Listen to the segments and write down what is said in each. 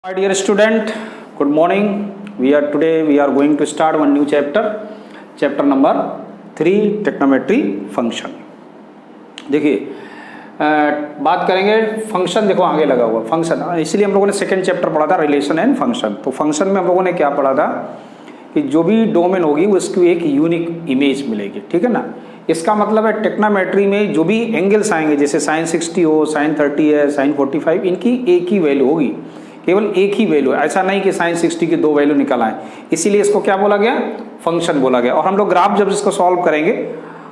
My dear student, good morning. We are going to start one new chapter number 3 trigonometry function. देखिए बात करेंगे function. देखो आगे लगा हुआ फंक्शन, इसलिए हम लोगों ने सेकंड चैप्टर पढ़ा था रिलेशन एंड फंक्शन. तो फंक्शन में हम लोगों ने क्या पढ़ा था कि जो भी डोमेन होगी उसकी एक यूनिक इमेज मिलेगी. ठीक है ना. इसका मतलब है ट्रिग्नोमेट्री में जो भी एंगल्स आएंगे, जैसे sin 60 हो, sin 30 है, sin 45, इनकी एक ही वैल्यू होगी, केवल एक ही वैल्यू. ऐसा नहीं कि sin 60 की दो वैल्यू निकल आए. इसीलिए इसको क्या बोला गया, फंक्शन बोला गया. और हम लोग ग्राफ जब इसको सॉल्व करेंगे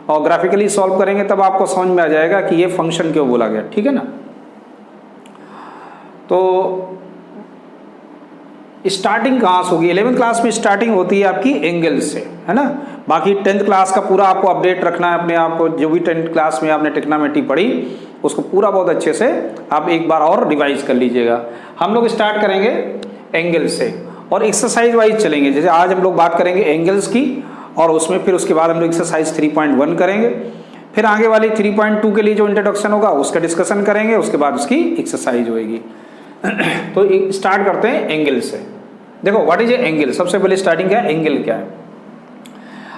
और ग्राफिकली सॉल्व करेंगे तब आपको समझ में आ जाएगा कि ये फंक्शन क्यों बोला गया. ठीक है ना. तो स्टार्टिंग कहाँ से होगी? 11th क्लास में स्टार्टिंग होती है आपकी एंगल से, है ना. बाकी 10th क्लास का पूरा आपको अपडेट रखना है अपने आप को. जो भी 10th क्लास में आपने ट्रिग्नोमेट्री पढ़ी उसको पूरा बहुत अच्छे से आप एक बार और रिवाइज कर लीजिएगा. हम लोग स्टार्ट करेंगे एंगल से और एक्सरसाइज वाइज चलेंगे. जैसे आज हम लोग बात करेंगे एंगल्स की और उसमें फिर उसके बाद हम लोग एक्सरसाइज 3.1 करेंगे. फिर आगे वाली 3.2 के लिए जो इंट्रोडक्शन होगा उसका डिस्कशन करेंगे. उसके बाद उसकी एक्सरसाइज होगी. तो स्टार्ट करते हैं एंगल से. देखो व्हाट इज ए एंगल. सबसे पहले स्टार्टिंग क्या है, एंगल क्या है.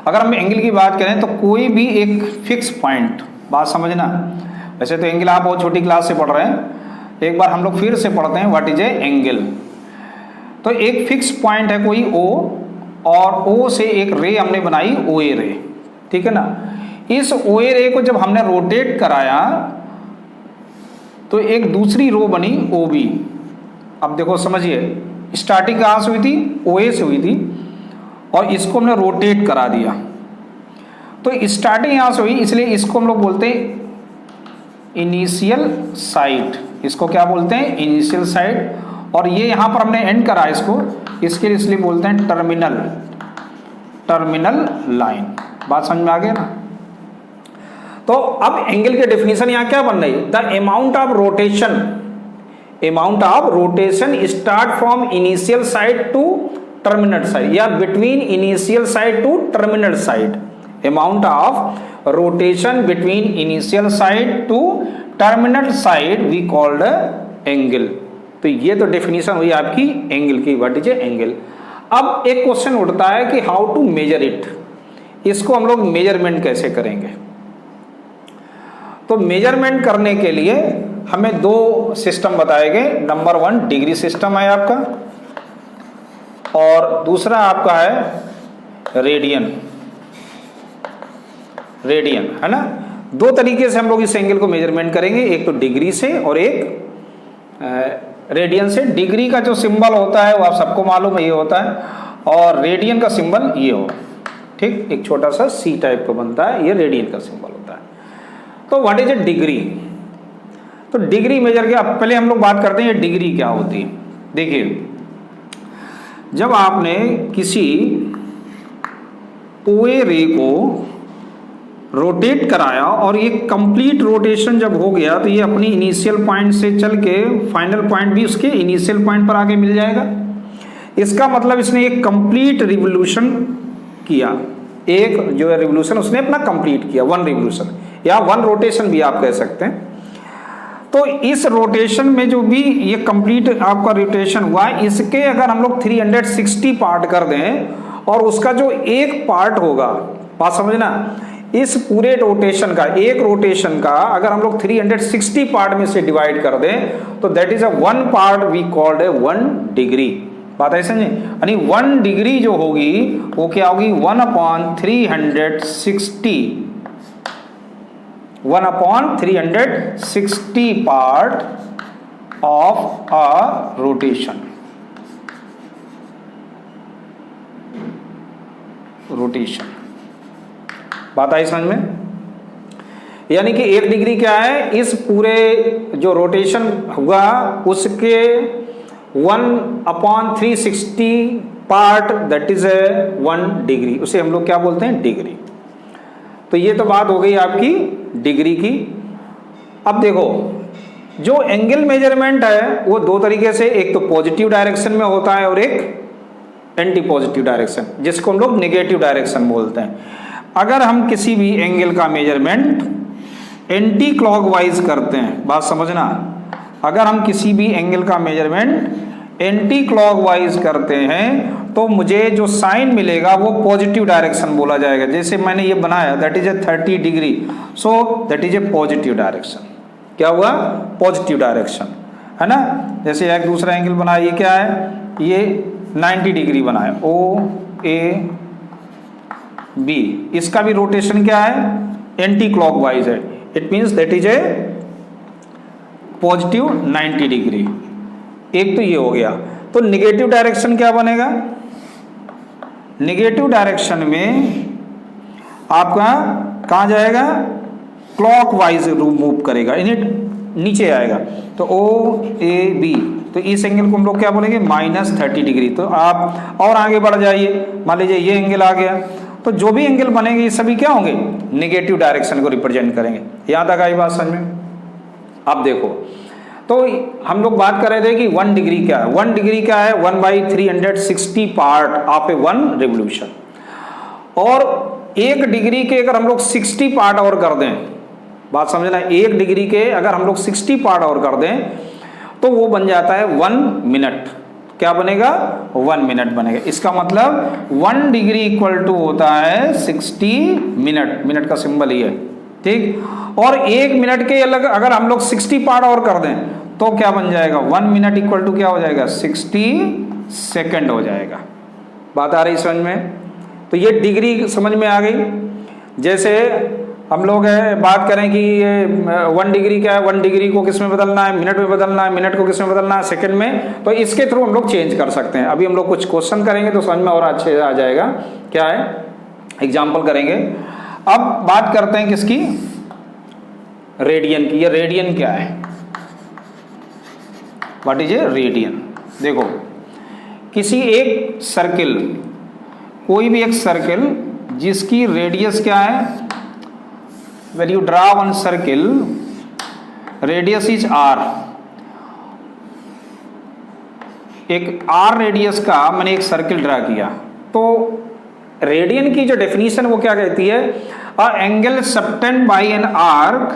अगर हम एंगल की बात करें तो कोई भी एक फिक्स पॉइंट, बात समझना. वैसे तो एंगल आप बहुत छोटी क्लास से पढ़ रहे हैं, एक बार हम लोग फिर से पढ़ते हैं व्हाट इज ए एंगल. तो एक फिक्स पॉइंट है कोई O और O से एक रे हमने बनाई OA रे. ठीक है ना. इस OA रे को जब हमने रोटेट कराया तो एक दूसरी रो बनी OB. अब देखो समझिए, स्टार्टिंग कहाँ से हुई थी, OA से हुई थी और इसको हमने रोटेट करा दिया. तो स्टार्टिंग यहाँ से हुई, इसलिए इसको हम लोग बोलते हैं इनिशियल साइड. इसको क्या बोलते हैं, इनिशियल साइड. और ये यहाँ पर हमने एंड करा इसको, इसके लिए इसलिए बोलते हैं टर्मिनल लाइन. बात समझ में आ गया ना. तो अब एंगल के डेफिनेशन यहाँ क्या बन रही, the amount of rotation start from initial side to terminal side या between initial side to terminal side. Amount of rotation between initial side to terminal side we called angle. तो ये तो definition हुई आपकी एंगल की, what is A angle. अब एक question उठता है कि हाउ टू मेजर इट. इसको हम लोग मेजरमेंट कैसे करेंगे. तो मेजरमेंट करने के लिए हमें दो सिस्टम बताए गए. नंबर 1 डिग्री सिस्टम है आपका और दूसरा आपका है रेडियन है ना. दो तरीके से हम लोग इस एंगल को मेजरमेंट करेंगे, एक तो डिग्री से और एक रेडियन से. डिग्री का जो सिंबल होता है वो आप सबको मालूम है, ये होता है. और रेडियन का सिंबल ये हो, ठीक, एक छोटा सा C टाइप का बनता है, ये रेडियन का सिंबल होता है. तो व्हाट इज ए डिग्री. तो डिग्री मेजर के पहले हम लोग बात करते हैं ये डिग्री क्या होती है. देखिए, जब आपने किसी OA रे को रोटेट कराया और ये कंप्लीट रोटेशन जब हो गया तो ये अपनी इनिशियल पॉइंट से चल के फाइनल पॉइंट भी उसके इनिशियल पॉइंट पर आके मिल जाएगा. इसका मतलब इसने एक कंप्लीट रिवोल्यूशन किया. एक जो है रिवोल्यूशन उसने अपना कंप्लीट किया, 1 रिवोल्यूशन या 1 रोटेशन भी आप कह सकते हैं. तो इस रोटेशन में जो भी ये कंप्लीट आपका रोटेशन हुआ, इसके अगर हम लोग 360 पार्ट कर दें और उसका जो एक पार्ट होगा, बात समझना, इस पूरे रोटेशन का, एक रोटेशन का अगर हम लोग 360 पार्ट में से डिवाइड कर दें तो that is a 1 part we called a 1 degree. बात है समझे. यानी 1 डिग्री जो होगी वो क्या होगी, 1/360 पार्ट ऑफ अ रोटेशन. बात आई समझ में. यानी कि 1 डिग्री क्या है, इस पूरे जो रोटेशन हुआ उसके 1/360 part, that is a 1 degree. उसे हम लोग क्या बोलते हैं, डिग्री. तो ये तो बात हो गई आपकी डिग्री की. अब देखो, जो एंगल मेजरमेंट है वो दो तरीके से, एक तो पॉजिटिव डायरेक्शन में होता है और एक एंटी पॉजिटिव डायरेक्शन, जिसको हम लोग नेगेटिव डायरेक्शन बोलते हैं. अगर हम किसी भी एंगल का मेजरमेंट एंटी क्लॉकवाइज करते हैं, बात समझना, अगर हम किसी भी एंगल का मेजरमेंट एंटी क्लॉकवाइज करते हैं तो मुझे जो साइन मिलेगा वो पॉजिटिव डायरेक्शन बोला जाएगा। जैसे मैंने ये बनाया that is A 30 degree, so that is A positive direction. क्या हुआ? पॉजिटिव डायरेक्शन, है ना। जैसे एक दूसरा एंगल बनाया, ये क्या है? ये 90 डिग्री बनाया, ओ ए बी, इसका भी रोटेशन क्या है? एंटी क्लॉकवाइज है। It means that is A positive 90 degree. एक तो ये हो गया। तो निगेटिव डायरेक्शन क्या बनेगा? निगेटिव डायरेक्शन में आपका कहाँ जाएगा? क्लॉकवाइज मूव करेगा, इन्हें नीचे आएगा। तो ओ ए बी, तो इस एंगल को हम लोग क्या बोलेंगे? -30 डिग्री। तो आप और आगे बढ़ जाइए, मान लीजिए ये एंगल आ गया, तो जो भी एंगल बनेंगे ये सभी क्या होंगे? निगेटिव डायरेक्शन को रिप्रेजेंट करेंगे। यहाँ तक आई बात समझ में? अब देखो, तो हम लोग बात कर रहे थे कि 1 डिग्री क्या है। 1 डिग्री क्या है? 1/360 पार्ट ऑफ ए 1 रिवोल्यूशन। और 1 डिग्री के अगर हम लोग 60 पार्ट और कर दें, बात समझना, 1 डिग्री के अगर हम लोग 60 पार्ट और कर दें तो वो बन जाता है 1 मिनट। क्या बनेगा? 1 मिनट बनेगा। इसका मतलब 1 डिग्री इक्वल टू होता है 60 मिनट। मिनट का सिंबल ही है, ठीक। और 1 मिनट के अलग अगर हम लोग 60 पार्ट और कर दें तो क्या बन जाएगा? 1 मिनट इक्वल टू क्या हो जाएगा? 60 सेकंड हो जाएगा। बात आ रही समझ में? तो ये डिग्री समझ में आ गई। जैसे हम लोग बात करें कि 1 डिग्री क्या है, 1 डिग्री को किस में बदलना है? मिनट में बदलना है। मिनट को किस में बदलना है? सेकंड में। तो इसके थ्रू हम लोग चेंज कर सकते हैं। अभी हम लोग कुछ क्वेश्चन करेंगे तो समझ में और अच्छे से आ जाएगा। क्या है? एग्जाम्पल करेंगे। अब बात करते हैं किसकी? रेडियन की। ये रेडियन क्या है? What is a radian? देखो, किसी एक सर्किल, कोई भी एक सर्किल जिसकी रेडियस क्या है? when you draw one circle, radius is r। एक r रेडियस का मैंने एक सर्किल ड्रा किया, तो रेडियन की जो डेफिनेशन वो क्या कहती है? A angle subtended by an arc,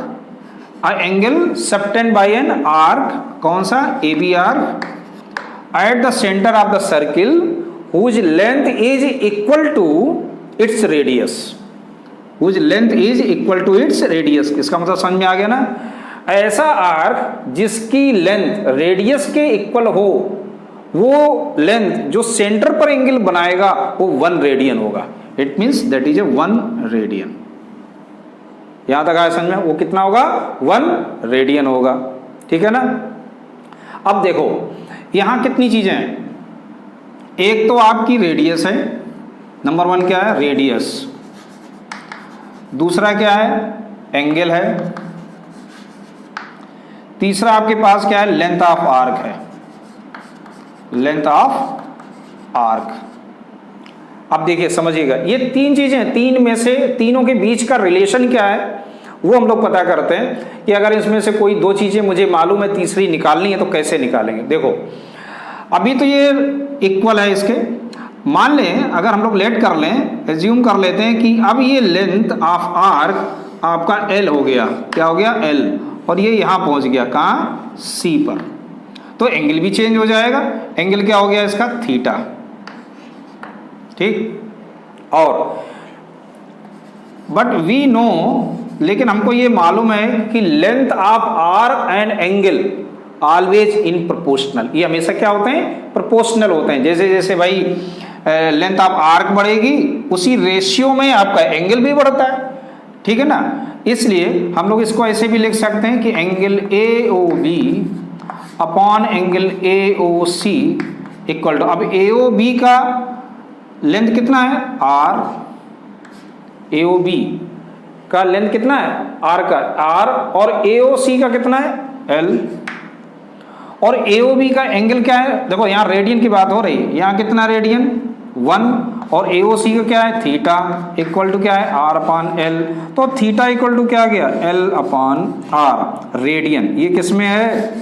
a angle subtended by an arc, कौन सा? A B arc, at the centre of the circle whose length is equal to its radius. Whose length is equal to its radius। इसका मतलब समझ में आ गया ना? ऐसा arc जिसकी लेंथ रेडियस के इक्वल हो, वो लेंथ जो सेंटर पर एंगल बनाएगा वो 1 रेडियन होगा। It means that is a 1 radian. यहां तक आया समझ में? वो कितना होगा? 1 रेडियन होगा, ठीक है ना। अब देखो, यहां कितनी चीजें हैं? एक तो आपकी रेडियस है, नंबर 1 क्या है? रेडियस। दूसरा क्या है? एंगल है। तीसरा आपके पास क्या है? लेंथ ऑफ आर्क है, लेंथ ऑफ आर्क। अब देखिए, समझिएगा, ये 3 चीजें, 3 में से तीनों के बीच का रिलेशन क्या है वो हम लोग पता करते हैं कि अगर इसमें से कोई 2 चीजें मुझे मालूम है, तीसरी निकालनी है तो कैसे निकालेंगे। देखो, अभी तो ये इक्वल है इसके। मान लें, अगर हम लोग लेट कर लें, एज्यूम कर लेते हैं कि अब ये लेंथ ऑफ आर्क आपका L हो गया। क्या हो गया? L। और ये यहां पहुंच गया, कहां? C पर। तो एंगल भी चेंज हो जाएगा। एंगल क्या हो गया इसका? थीटा, ठीक। और बट वी नो, लेकिन हमको ये मालूम है कि length of arc and angle always in proportional. ये हमेशा क्या होते हैं? प्रोपोर्शनल होते हैं। जैसे जैसे भाई लेंथ ऑफ आर्क बढ़ेगी उसी रेशियो में आपका एंगल भी बढ़ता है, ठीक है ना। इसलिए हम लोग इसको ऐसे भी लिख सकते हैं कि angle A O B upon angle A O C equal to, अब ए ओ बी का लेंथ कितना है? आर। ए ओ बी का लेंथ कितना है? आर का आर। और ए ओ सी का कितना है? एल। और ए ओ बी का एंगल क्या है? देखो, यहाँ रेडियन की बात हो रही है, यहाँ कितना रेडियन? 1। और ए ओ सी का क्या है? थीटा इक्वल टू क्या है? R upon L. तो थीटा इक्वल टू क्या गया? L upon are. रेडियन ये किस में है?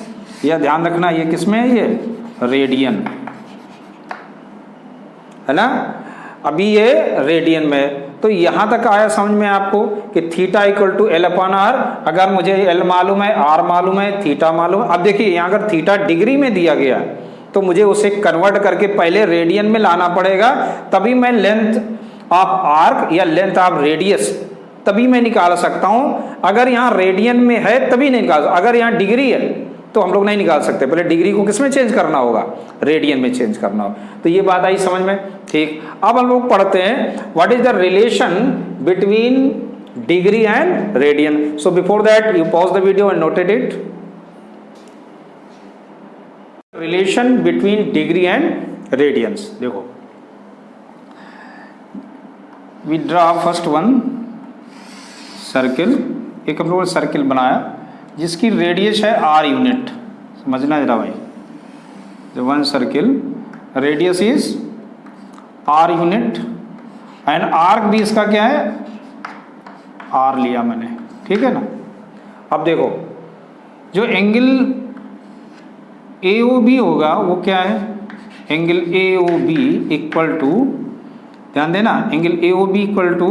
यह ध्यान रखना, ये किस में है? ये रेडियन है ना। अभी ये रेडियन में। तो यहां तक आया समझ में आपको कि theta equal to L upon R. अगर मुझे एल मालूम है, आर मालूम है, थीटा मालूम है। अब देखिए, यहाँ अगर थीटा डिग्री में दिया गया तो मुझे उसे कन्वर्ट करके पहले रेडियन में लाना पड़ेगा, तभी मैं लेंथ ऑफ आर्क या लेंथ ऑफ रेडियस तभी मैं निकाल सकता हूं। अगर यहाँ रेडियन में है तभी नहीं निकाल, अगर यहाँ डिग्री है तो हम लोग नहीं निकाल सकते, पहले डिग्री को किस में चेंज करना होगा, रेडियन में चेंज करना होगा। तो ये बात आई समझ में, ठीक। अब हम लोग पढ़ते हैं what is the relation between degree and radian. So before that you pause the video and noted it. Relation between degree and radians, देखो we draw first one circle, एक हम लोगों ने सर्किल बनाया जिसकी रेडियस है आर यूनिट, समझना जरा भाई। The one circle radius is R unit and arc भी इसका क्या है, आर लिया मैंने, ठीक है ना। अब देखो जो एंगल ए ओ बी होगा वो क्या है, angle A O B equal to, ध्यान देना, angle A O B equal to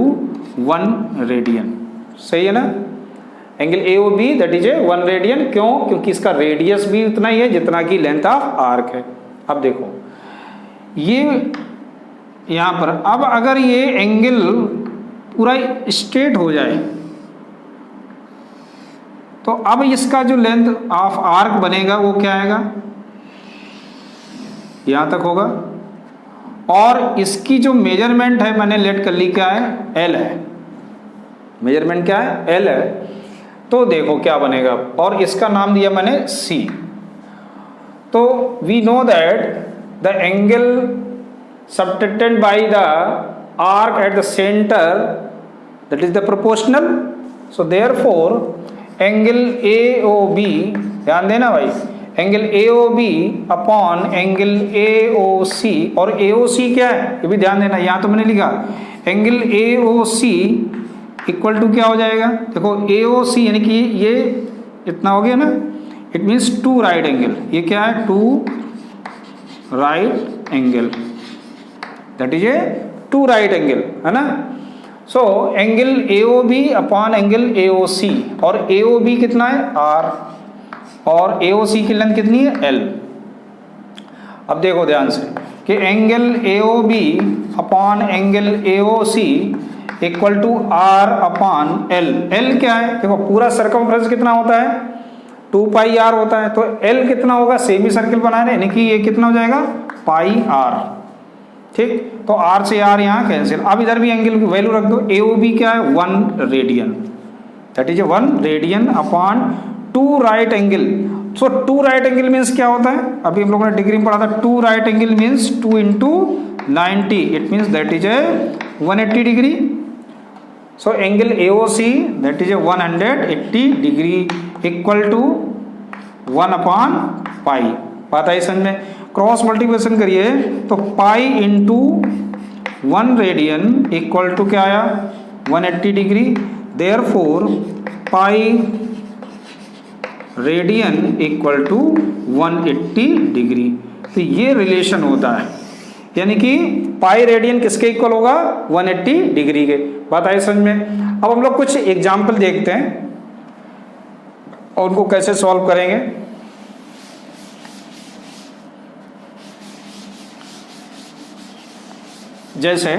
1 radian, सही है ना। Angle A O B that is a 1 radian, क्यों, क्योंकि इसका रेडियस भी उतना ही है जितना कि लेंथ ऑफ आर्क है। अब देखो ये यहाँ पर, अब अगर ये एंगल पूरा स्ट्रेट हो जाए तो अब इसका जो लेंथ ऑफ आर्क बनेगा वो क्या आएगा, यहाँ तक होगा, और इसकी जो मेजरमेंट है मैंने लेट कर ली, क्या है, एल है, मेजरमेंट क्या है, एल है। तो देखो क्या बनेगा, और इसका नाम दिया मैंने सी। तो we know that the angle subtended by the arc at the centre that is the proportional. So therefore angle A O B, ध्यान देना भाई, angle A O B upon angle A O C, और A O सी क्या है ये भी ध्यान देना, यहाँ तो मैंने लिखा angle A O C equal to क्या हो जाएगा, देखो ए ओ सी यानी कि ये इतना हो गया ना, इट मीन्स 2 राइट एंगल, ये क्या है 2 right angle, that is a 2 right angle, है ना। So angle A O B upon angle A O C, और ए ओ बी कितना है आर, और ए ओ सी की लेंथ कितनी है एल। अब देखो ध्यान से कि angle A O B upon angle A O C equal to R upon L. L क्या है, देखो पूरा सर्कमफ्रेंस कितना होता है 2 पाई आर होता है, तो एल कितना होगा, सेमी सर्किल बना रहे यानी कि ये कितना हो जाएगा पाई आर, ठीक। तो आर से आर यहाँ कैंसिल। अब इधर भी एंगल की वैल्यू रख दो, ए ओ बी क्या है 1 radian, that is 1 radian upon 2 right angle. So 2 right angle means क्या होता है, अभी हम लोगों ने डिग्री में पढ़ा था, 2 right angle means 2 into 90, it means that is a 180 degree. So angle A O C that is a 180 degree equal to 1 upon pi. बात आई समझ में, क्रॉस मल्टीप्लिकेशन करिए तो pi into 1 radian equal to क्या आया 180 degree, therefore pi radian equal to 180 degree. तो ये रिलेशन होता है, यानी कि पाई रेडियन किसके इक्वल होगा 180 डिग्री के। बात आई समझ में। अब हम लोग कुछ एग्जाम्पल देखते हैं और उनको कैसे सॉल्व करेंगे। जैसे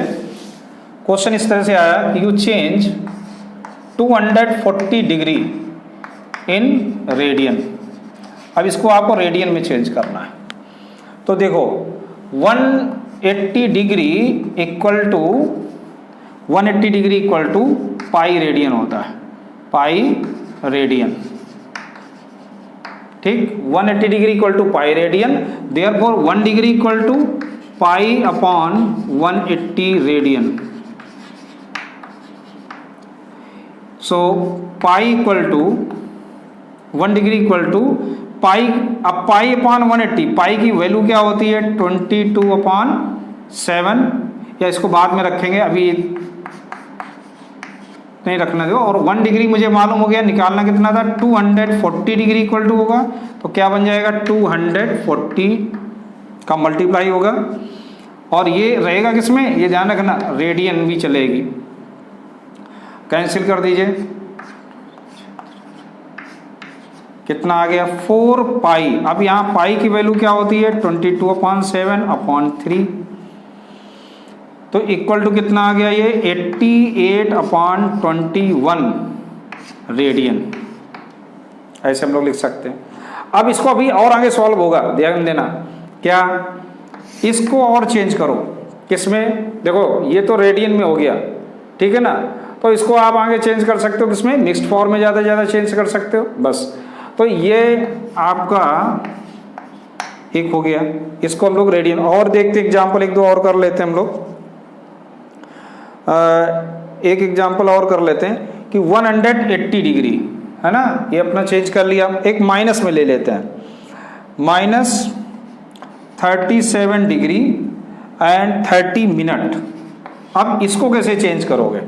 क्वेश्चन इस तरह से आया कि you change 240 degree in radian. अब इसको आपको रेडियन में चेंज करना है, तो देखो 180 degree equal to 180 degree equal to pi radian होता है, पाई रेडियन, ठीक। 180 degree equal to pi radian, therefore 1 degree equal to pi upon 180 radian. So pi equal to 1 degree equal to pi, अब pi upon 180, पाई की value क्या होती है 22 upon 7, या इसको बाद में रखेंगे, अभी नहीं रखना दो। और 1 डिग्री मुझे मालूम हो गया, निकालना कितना था 240 डिग्री इक्वल टू होगा, तो क्या बन जाएगा 240 का मल्टीप्लाई होगा, और ये रहेगा किसमें, ये ध्यान रखना रेडियन भी चलेगी, कैंसिल कर दीजिए। कितना आ गया 4 पाई। अब यहाँ पाई की वैल्यू क्या होती है 22/7/3, तो इक्वल टू कितना आ गया ये 88/21 रेडियन, ऐसे हम लोग लिख सकते हैं। अब इसको अभी और आगे सॉल्व होगा, ध्यान देना। क्या, इसको और चेंज करो, किसमें, देखो ये तो रेडियन में हो गया, ठीक है ना, तो इसको आप आगे चेंज कर सकते हो किसमें, मिक्स्ड फॉर्म में ज़्यादा से ज़्यादा चेंज कर सकते हो बस। तो ये आपका एक हो गया, इसको हम लोग रेडियन। और देखते एग्जाम्पल एक दो और कर लेते हैं हम लोग। एक एग्जाम्पल और कर लेते हैं कि 180 डिग्री है ना, ये अपना चेंज कर लिया। एक माइनस में ले लेते हैं, -37 डिग्री एंड 30 मिनट। अब इसको कैसे चेंज करोगे,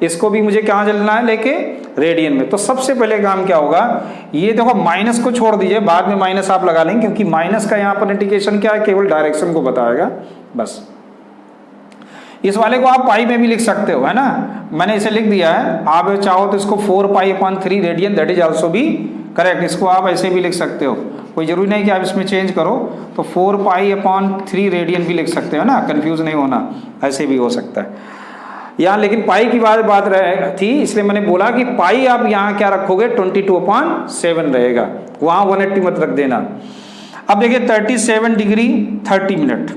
इसको भी मुझे कहाँ चलना है, लेके रेडियन में। तो सबसे पहले काम क्या होगा, ये देखो माइनस को छोड़ दीजिए, बाद में माइनस आप लगा लेंगे, क्योंकि माइनस का यहाँ पर इंडिकेशन क्या है, केवल डायरेक्शन को बताएगा बस। इस वाले को आप पाई में भी लिख सकते हो, है ना, मैंने इसे लिख दिया है। आप चाहो तो इसको 4π/3 रेडियन, दैट इज आल्सो भी करेक्ट। इसको आप ऐसे भी लिख सकते हो, कोई जरूरी नहीं कि आप इसमें चेंज करो, तो 4π/3 रेडियन भी लिख सकते हो ना, कंफ्यूज नहीं होना, ऐसे भी हो सकता है यहाँ। लेकिन पाई की बात थी, इसलिए मैंने बोला कि पाई आप यहाँ क्या रखोगे 22/7 रहेगा, वहाँ 180 मत रख देना। अब देखिए 37 डिग्री 30 मिनट,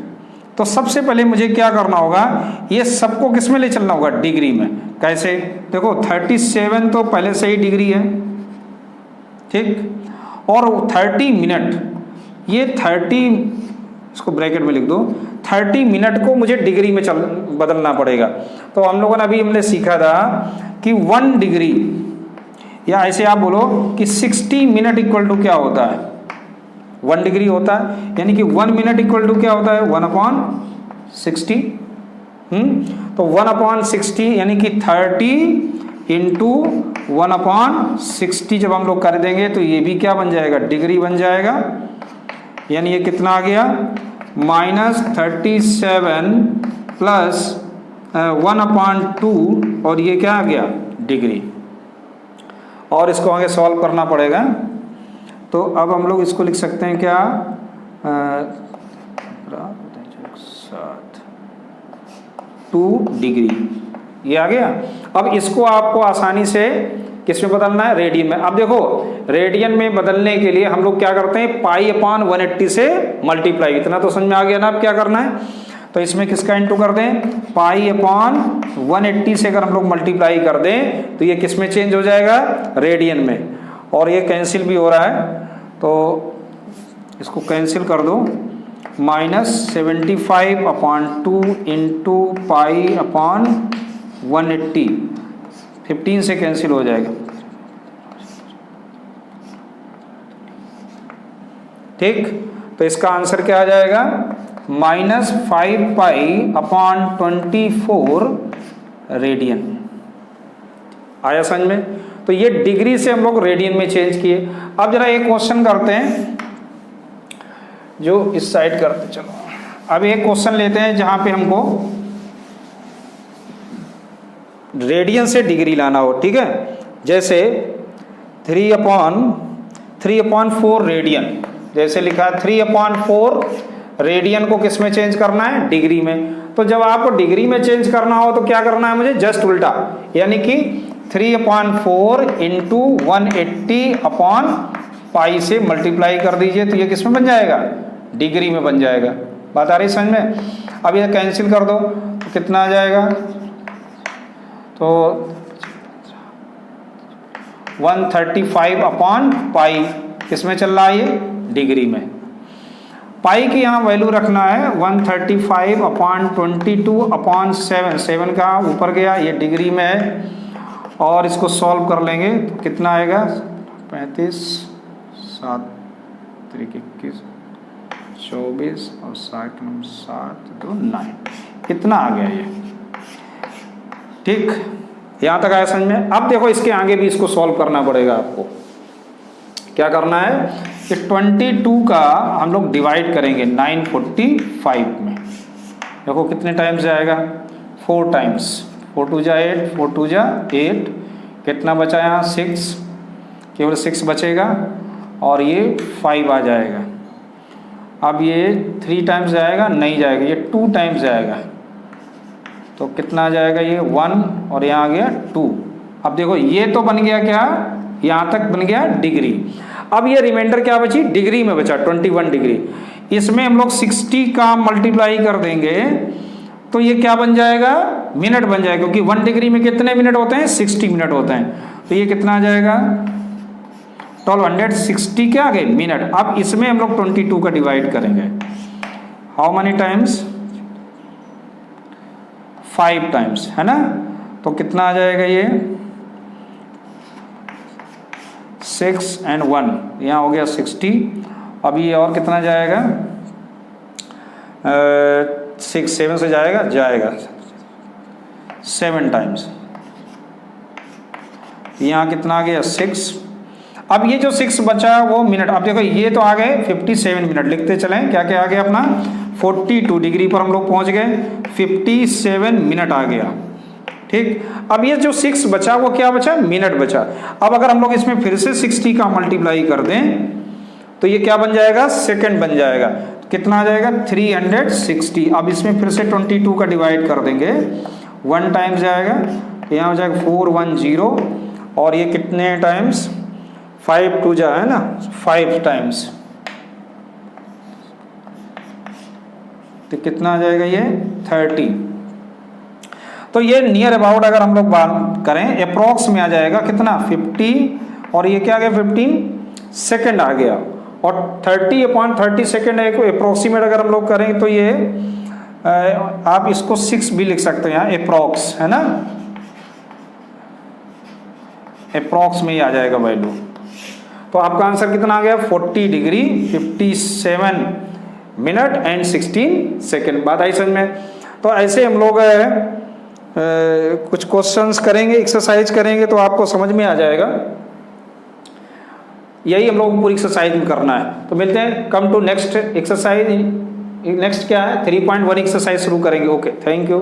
तो सबसे पहले मुझे क्या करना होगा, ये सबको किस में ले चलना होगा, डिग्री में। कैसे, देखो 37 तो पहले से ही डिग्री है, ठीक, और 30 मिनट, ये 30, इसको ब्रैकेट में लिख दो, 30 मिनट को मुझे डिग्री में बदलना पड़ेगा। तो हम लोगों ने हमने सीखा था कि 1 डिग्री, या ऐसे आप बोलो कि 60 मिनट इक्वल टू क्या होता है, 1 डिग्री होता है, यानी कि 1 मिनट इक्वल टू क्या होता है 1/60। तो 1/60 यानी कि 30 इंटू 1/60 जब हम लोग कर देंगे तो ये भी क्या बन जाएगा, डिग्री बन जाएगा। यानी ये कितना आ गया, -37 प्लस 1/2, और ये क्या आ गया, डिग्री। और इसको आगे सॉल्व करना पड़ेगा। तो अब हम लोग इसको लिख सकते हैं क्या, 2 डिग्री, ये आ गया। अब इसको आपको आसानी से किस में बदलना है, रेडियन में। अब देखो रेडियन में बदलने के लिए हम लोग क्या करते हैं, π/180 से मल्टीप्लाई, इतना तो समझ में आ गया ना अब क्या करना है। तो इसमें किसका इंटू कर दें, π/180 से अगर हम लोग मल्टीप्लाई कर दें तो ये किस में चेंज हो जाएगा, रेडियन में। और ये कैंसिल भी हो रहा है, तो इसको कैंसिल कर दो, -75/2 इंटू π/180, 15 से कैंसिल हो जाएगा, ठीक। तो इसका आंसर क्या आ जाएगा, -5π/24 रेडियन। आया समझ में। तो ये डिग्री से हम लोग रेडियन में चेंज किए। अब जरा एक क्वेश्चन करते हैं जो इस साइड करते, चलो अब एक क्वेश्चन लेते हैं जहां पे हमको रेडियन से डिग्री लाना हो, ठीक है। जैसे 3/4 रेडियन, जैसे लिखा है 3/4 रेडियन को किस में चेंज करना है, डिग्री में। तो जब आपको डिग्री में चेंज करना हो तो क्या करना है मुझे, जस्ट उल्टा, यानी कि 3/4 इंटू 180/π से मल्टीप्लाई कर दीजिए, तो ये किस में बन जाएगा, डिग्री में बन जाएगा। बात आ रही समझ में। अब ये कैंसिल कर दो तो कितना आ जाएगा, तो 135/π किसमें चल रहा है, ये डिग्री में। पाई की यहाँ वैल्यू रखना है 135/22/7, 7 का ऊपर गया, ये डिग्री में है। और इसको सॉल्व कर लेंगे तो कितना आएगा, 35, 7 3 21, 24 और 7 2 9, कितना आ गया ये, ठीक। यहाँ तक आया समझ में। अब देखो इसके आगे भी इसको सॉल्व करना पड़ेगा आपको। क्या करना है कि 22 का हम लोग डिवाइड करेंगे 945 में। देखो कितने टाइम्स जाएगा, 4 टाइम्स, 4 2 जा 8, 4 2 जा 8, कितना बचा यहाँ 6, केवल 6 बचेगा। और ये 5 आ जाएगा। अब ये 3 टाइम्स जाएगा, नहीं जाएगा, ये 2 टाइम्स जाएगा। तो कितना आ जाएगा ये 1 और यहाँ आ गया 2। अब देखो ये तो बन गया क्या, यहाँ तक बन गया डिग्री। अब ये रिमाइंडर क्या बची, डिग्री में बचा 21 डिग्री। इसमें हम लोग 60 का मल्टीप्लाई कर देंगे तो ये क्या बन जाएगा, मिनट बन जाएगा, क्योंकि 1 डिग्री में कितने मिनट होते हैं, 60 मिनट होते हैं। तो ये कितना आ जाएगा 1260 क्या आ गए मिनट। अब इसमें हम लोग 22 का डिवाइड करेंगे, हाउ मनी टाइम्स, 5 टाइम्स, है ना। तो कितना आ जाएगा ये 6 और 1, यहाँ हो गया 60। अब ये और कितना जाएगा, 6 7 से जाएगा 7 टाइम्स। यहाँ कितना आ गया 6। अब ये जो 6 बचा वो मिनट। अब देखो ये तो आ गए 57 मिनट, लिखते चलें क्या क्या आ गया अपना, 42 डिग्री पर हम लोग पहुंच गए, 57 मिनट आ गया। ठीक, अब ये जो 6 बचा वो क्या बचा, मिनट बचा। अब अगर हम लोग इसमें फिर से 60 का मल्टीप्लाई कर दें तो ये क्या बन जाएगा, सेकंड बन जाएगा। कितना आ जाएगा 360। अब इसमें फिर से 22 का डिवाइड कर देंगे, 1 टाइम्स जाएगा, यहाँ हो जाएगा 410। और ये कितने टाइम्स, 5 2 जा है ना, 5 टाइम्स। तो कितना आ जाएगा ये 30। तो ये नियर अबाउट अगर हम लोग बात करें अप्रोक्स में आ जाएगा कितना 50, और ये क्या आ गया 15 सेकेंड आ गया। और 30/30 सेकेंड है को अप्रोक्सीमेट अगर हम लोग करें तो ये आप इसको 6 भी लिख सकते हैं यहाँ, अप्रोक्स, है ना, अप्रोक्स में ही आ जाएगा वैल्यू। तो आपका आंसर कितना आ गया 40 डिग्री 57 मिनट एंड 16 सेकेंड। बात आई समझ में। तो ऐसे हम लोग कुछ क्वेश्चंस करेंगे, एक्सरसाइज करेंगे तो आपको समझ में आ जाएगा। यही हम लोग को पूरी एक्सरसाइज में करना है। तो मिलते हैं, come to next exercise. Next क्या है 3.1 एक्सरसाइज शुरू करेंगे। Okay, thank you.